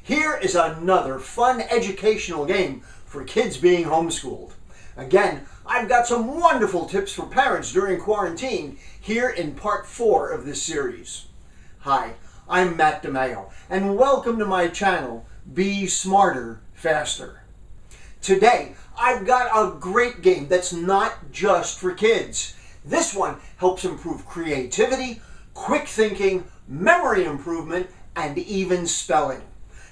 Here is another fun educational game for kids being homeschooled. Again, I've got some wonderful tips for parents during quarantine here in part 4 of this series. Hi, I'm Matt DeMayo, and welcome to my channel, Be Smarter, Faster. Today, I've got a great game that's not just for kids. This one helps improve creativity, quick thinking, memory improvement, and even spelling.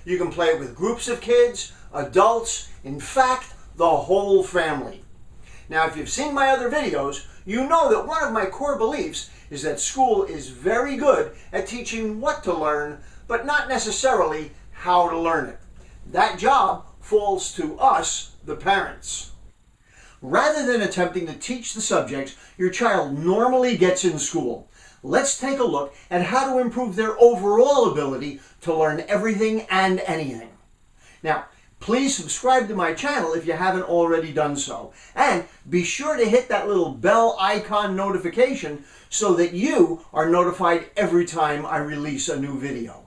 You can play it with groups of kids, adults, in fact, the whole family. Now, if you've seen my other videos, you know that one of my core beliefs is that school is very good at teaching what to learn, but not necessarily how to learn it. That job falls to us, the parents. Rather than attempting to teach the subjects your child normally gets in school, let's take a look at how to improve their overall ability to learn everything and anything. Now, please subscribe to my channel if you haven't already done so. And be sure to hit that little bell icon notification so that you are notified every time I release a new video.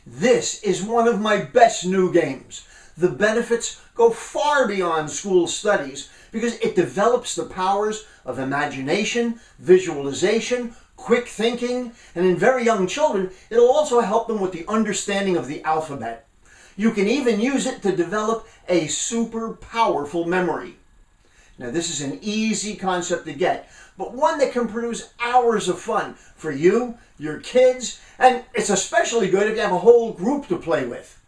This is one of my best new games. The benefits go far beyond school studies because it develops the powers of imagination, visualization, quick thinking, and in very young children, it'll also help them with the understanding of the alphabet. You can even use it to develop a super powerful memory. Now, this is an easy concept to get, but one that can produce hours of fun for you, your kids, and it's especially good if you have a whole group to play with.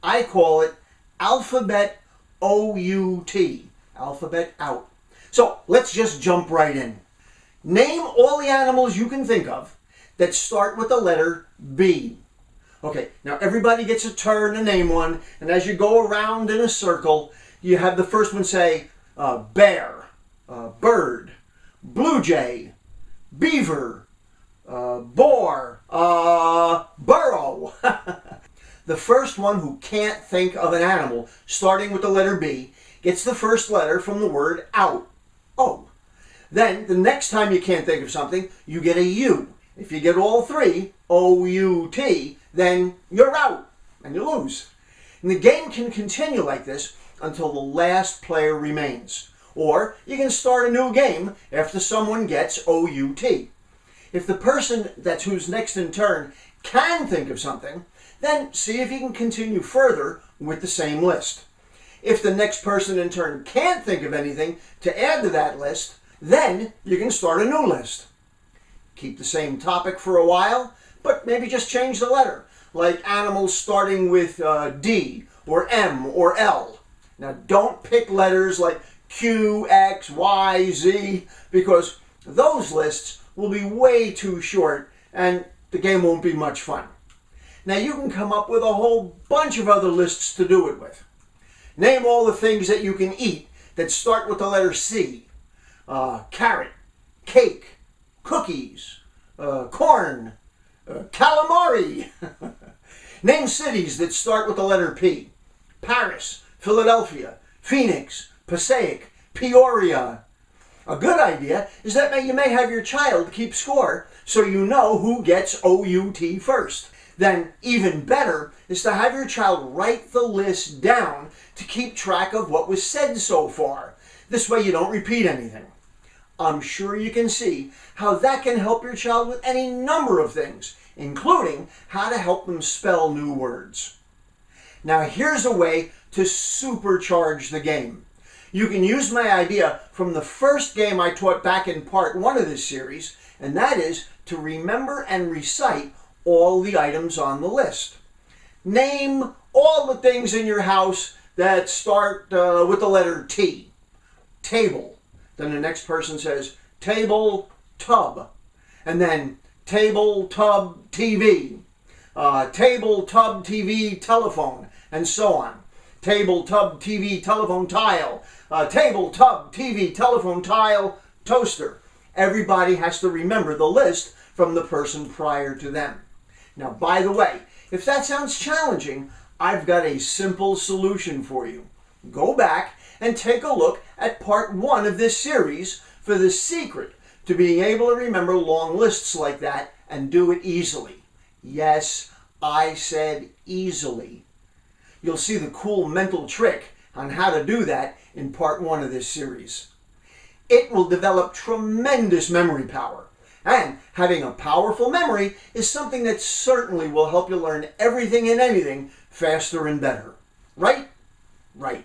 I call it Alphabet O.U.T. Alphabet out. So let's just jump right in. Name all the animals you can think of that start with the letter B. Okay, now everybody gets a turn to name one, and as you go around in a circle, you have the first one say bear, bird, blue jay, beaver, boar, burrow. The first one who can't think of an animal starting with the letter B gets the first letter from the word out, O. Then, the next time you can't think of something, you get a U. If you get all three, O-U-T, then you're out, and you lose. And the game can continue like this until the last player remains. Or you can start a new game after someone gets O-U-T. If the person who's next in turn can think of something, then see if you can continue further with the same list. If the next person in turn can't think of anything to add to that list, then you can start a new list. Keep the same topic for a while, but maybe just change the letter, like animals starting with D or M or L. Now, don't pick letters like Q, X, Y, Z, because those lists will be way too short and the game won't be much fun. Now, you can come up with a whole bunch of other lists to do it with. Name all the things that you can eat that start with the letter C. Carrot, cake, cookies, corn, calamari. Name cities that start with the letter P. Paris, Philadelphia, Phoenix, Passaic, Peoria. A good idea is that you may have your child keep score so you know who gets O-U-T first. Then, even better is to have your child write the list down to keep track of what was said so far. This way you don't repeat anything. I'm sure you can see how that can help your child with any number of things, including how to help them spell new words. Now, here's a way to supercharge the game. You can use my idea from the first game I taught back in part 1 of this series, and that is to remember and recite all the items on the list. Name all the things in your house that start with the letter T. Table. Then the next person says table, tub. And then table, tub, TV. Table, tub, TV, telephone. And so on. Table, tub, TV, telephone, tile. Table, tub, TV, telephone, tile, toaster. Everybody has to remember the list from the person prior to them. Now, by the way, if that sounds challenging, I've got a simple solution for you. Go back and take a look at part 1 of this series for the secret to being able to remember long lists like that and do it easily. Yes, I said easily. You'll see the cool mental trick on how to do that in part 1 of this series. It will develop tremendous memory power. And having a powerful memory is something that certainly will help you learn everything and anything faster and better. Right? Right.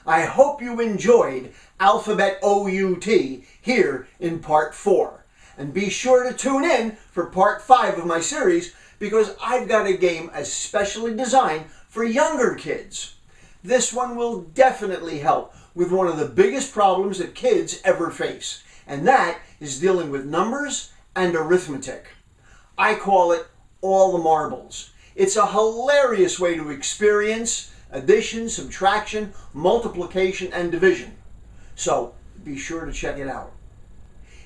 I hope you enjoyed Alphabet O.U.T. here in part 4. And be sure to tune in for part 5 of my series because I've got a game especially designed for younger kids. This one will definitely help with one of the biggest problems that kids ever face, and that is dealing with numbers and arithmetic. I call it all the marbles. It's a hilarious way to experience addition, subtraction, multiplication, and division. So be sure to check it out.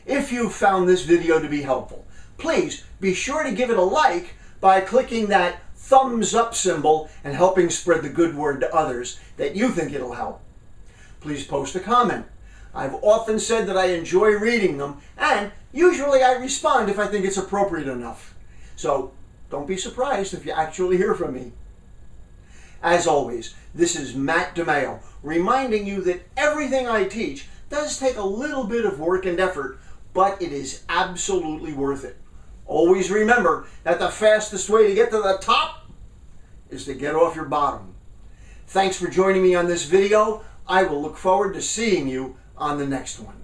If you found this video to be helpful, please be sure to give it a like by clicking that thumbs up symbol and helping spread the good word to others that you think it'll help. Please post a comment. I've often said that I enjoy reading them, and usually I respond if I think it's appropriate enough. So don't be surprised if you actually hear from me. As always, this is Matt DeMeo, reminding you that everything I teach does take a little bit of work and effort, but it is absolutely worth it. Always remember that the fastest way to get to the top is to get off your bottom. Thanks for joining me on this video. I will look forward to seeing you on the next one.